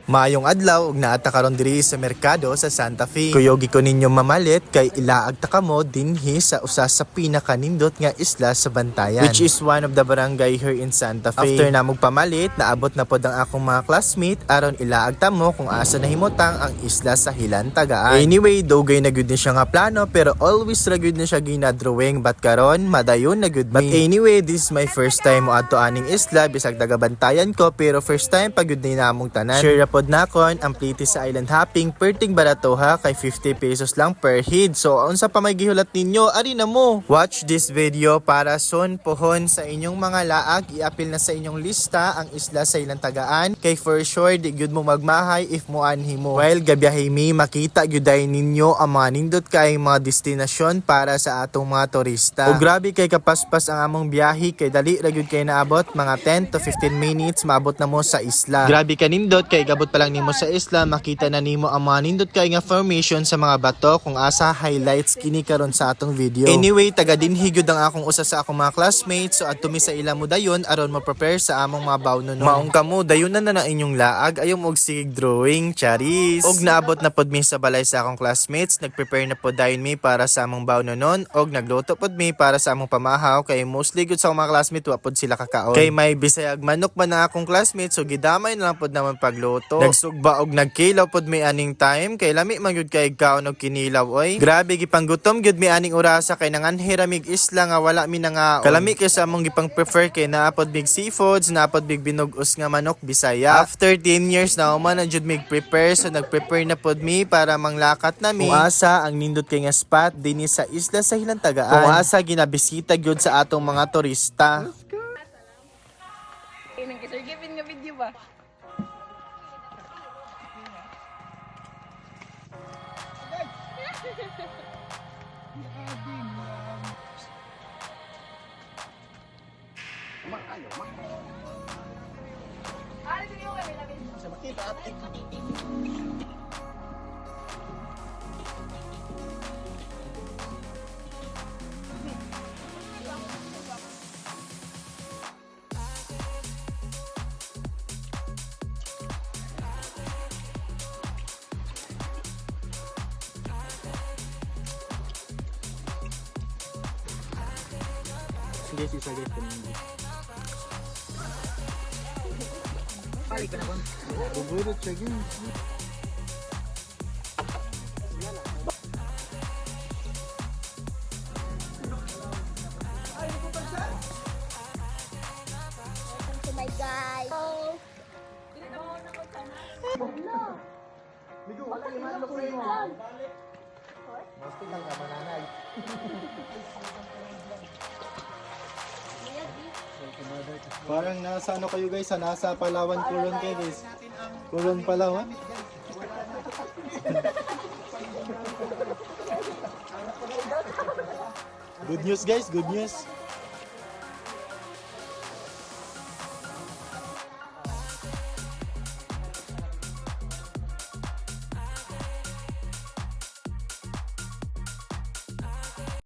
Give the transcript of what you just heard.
Maayong adlaw ug naata karon diri sa merkado sa Santa Fe. Kuyogi ko ninyo mamalit kay ilaag ta kamo dinhi sa usa sa pinakanindot nga isla sa Bantayan, which is one of the barangay here in Santa Fe. After na pamalit, naabot na pod ang akong mga classmate aron ilaag ta mo kung asa nahimutang ang isla sa Hilantagaan. Anyway, dugay na gyud ni siya nga plano pero always ra gyud ni siya ginadrawing but karon madayon na gyud. But anyway, this is my first time mo adto aning isla bisag taga Bantayan ko pero first time pa gyud ni namong tanan. Share pod nakon ang plite sa island hopping perting barato ha kay 50 pesos lang per head. So unsa pa may gihulat ninyo ari na mo. Watch this video para son pohon sa inyong mga laag iapil na sa inyong lista ang isla sa Hilantagaan kay for sure di gyud mo magmahay if mo anhi mo. While gabiyahe mi makita gyuday ninyo ang mga nindot kay mga destinasyon para sa atong mga turista. O grabe kay kapaspas ang among biyahe kay dali ra gyud kay naabot mga 10 to 15 minutes maabot na mo sa isla. Grabe ka nindot kay gabot pa lang nimo sa isla makita na nimo ang mga nindot kay nga formation sa mga bato kung asa highlights kini karon sa atong video. Anyway, taga dinhi gyud ang akong usa sa akong mga classmates so adto mi sa ila mo dayon aron mo prepare sa among mga bawnon. Maong kamo dayon na na inyong laag ayaw mo og sig drawing charis. Og naabot na pod mi sa balay sa akong classmates, nagprepare na pod dayon mi para sa among bawnon og nagluto pod mi para sa among pamahaw kay mostly gyud sa akong mga classmates wa pod sila kakaon. Kay may bisayag manok man na akong classmates so gidamay na lang pod naman pagluto. Nagsugba og nagkilaw pod mi aning time kay lami man gyud kay kaon og kinilaw oy. Grabe gipanggutom gyud mi aning orasa kay nanganhiramig isla nga wala mi nga kalami kay sa among gipang prefer kay naapod big seafoods, naapod big binugos nga manok Bisaya. After 10 years na man na jud mig prepare so nagprepare na pod mi para manglakat na mi. Kung asa ang nindot kay nga spot dinhi sa isla sa Hilantagaan. Kung asa ginabisita gyud sa atong mga turista. Sir Kevin nga video ba? Sige, sisagay ko ninyo. Balik ka na ba? Bubulot siya yun. To my guys. Migo, wala yung manok ko mo. Basta lang ka mananay. Parang nasa ano kayo guys, nasa Palawan Coron kayo guys. Coron Palawan. Good news guys, good news.